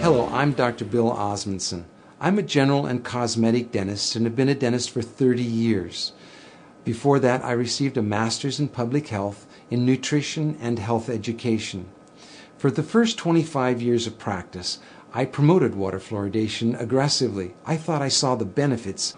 Hello, I'm Dr. Bill Osmondson. I'm a general and cosmetic dentist and have been a dentist for 30 years. Before that, I received a master's in public health in nutrition and health education. For the first 25 years of practice, I promoted water fluoridation aggressively. I thought I saw the benefits.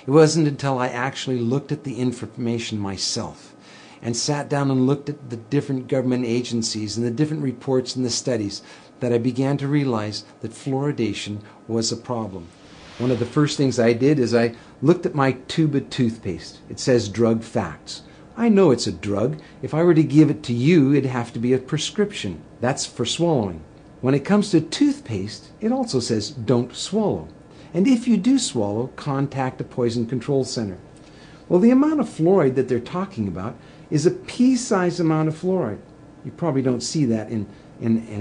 It wasn't until I actually looked at the information myself and sat down and looked at the different government agencies and the different reports and the studies that I began to realize that fluoridation was a problem. One of the first things I did is I looked at my tube of toothpaste. It says drug facts. I know it's a drug. If I were to give it to you, it'd have to be a prescription. That's for swallowing. When it comes to toothpaste, it also says don't swallow. And if you do swallow, contact a poison control center. Well, the amount of fluoride that they're talking about is a pea-sized amount of fluoride. You probably don't see that in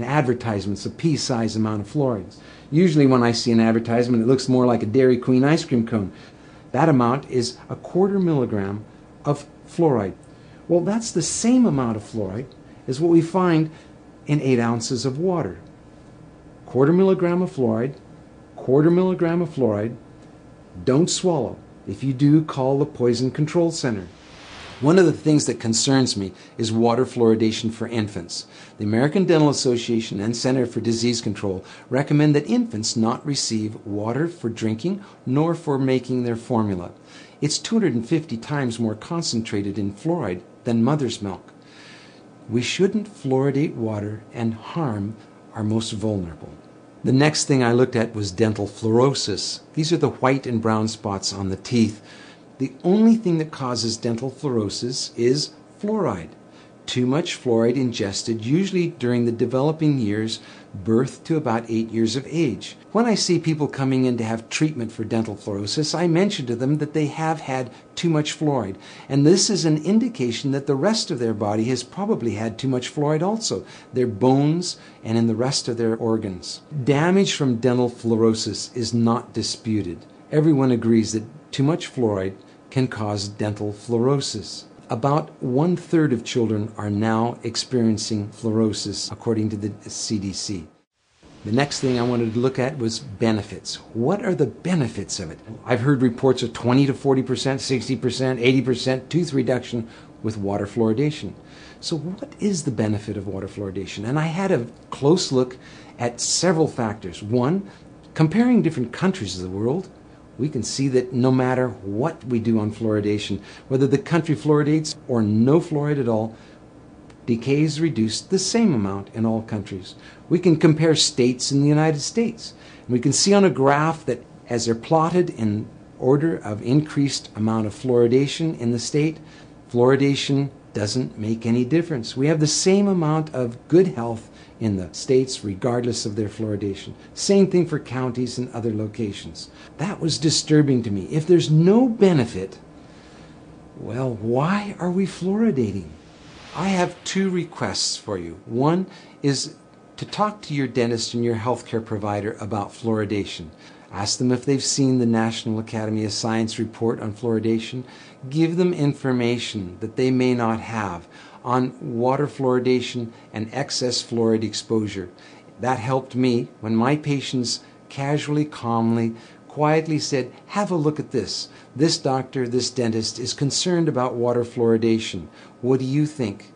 advertisements, a pea-sized amount of fluoride. Usually when I see an advertisement, it looks more like a Dairy Queen ice cream cone. That amount is a 1/4 milligram of fluoride. Well, that's the same amount of fluoride as what we find in 8 ounces of water. 1/4 milligram of fluoride, 1/4 milligram of fluoride. Don't swallow. If you do, call the Poison Control Center. One of the things that concerns me is water fluoridation for infants. The American Dental Association and Center for Disease Control recommend that infants not receive water for drinking nor for making their formula. It's 250 times more concentrated in fluoride than mother's milk. We shouldn't fluoridate water and harm our most vulnerable. The next thing I looked at was dental fluorosis. These are the white and brown spots on the teeth. The only thing that causes dental fluorosis is fluoride. Too much fluoride ingested, usually during the developing years, birth to about 8 years of age. When I see people coming in to have treatment for dental fluorosis, I mention to them that they have had too much fluoride. And this is an indication that the rest of their body has probably had too much fluoride also, their bones and in the rest of their organs. Damage from dental fluorosis is not disputed. Everyone agrees that too much fluoride can cause dental fluorosis. About 1/3 of children are now experiencing fluorosis, according to the CDC. The next thing I wanted to look at was benefits. What are the benefits of it? I've heard reports of 20 to 40%, 60%, 80% tooth reduction with water fluoridation. So what is the benefit of water fluoridation? And I had a close look at several factors. One, comparing different countries of the world, we can see that no matter what we do on fluoridation, whether the country fluoridates or no fluoride at all, decay is reduced the same amount in all countries. We can compare states in the United States. And we can see on a graph that as they're plotted in order of increased amount of fluoridation in the state, fluoridation doesn't make any difference. We have the same amount of good health in the states regardless of their fluoridation. Same thing for counties and other locations. That was disturbing to me. If there's no benefit, well, why are we fluoridating? I have 2 requests for you. One is to talk to your dentist and your healthcare provider about fluoridation. Ask them if they've seen the National Academy of Science report on fluoridation. Give them information that they may not have on water fluoridation and excess fluoride exposure. That helped me when my patients casually, calmly, quietly said, have a look at this. This doctor, this dentist is concerned about water fluoridation. What do you think?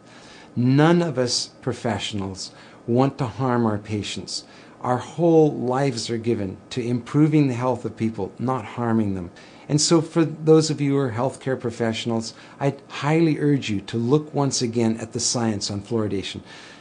None of us professionals want to harm our patients. Our whole lives are given to improving the health of people, not harming them. And so for those of you who are healthcare professionals, I highly urge you to look once again at the science on fluoridation.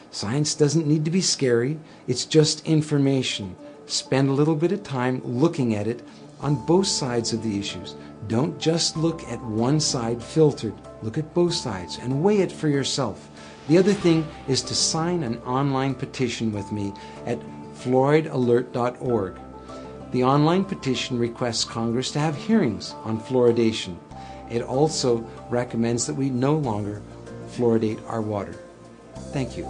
Science doesn't need to be scary. It's just information. Spend a little bit of time looking at it on both sides of the issues. Don't just look at one side filtered. Look at both sides and weigh it for yourself. The other thing is to sign an online petition with me at fluoridealert.org. The online petition requests Congress to have hearings on fluoridation. It also recommends that we no longer fluoridate our water. Thank you.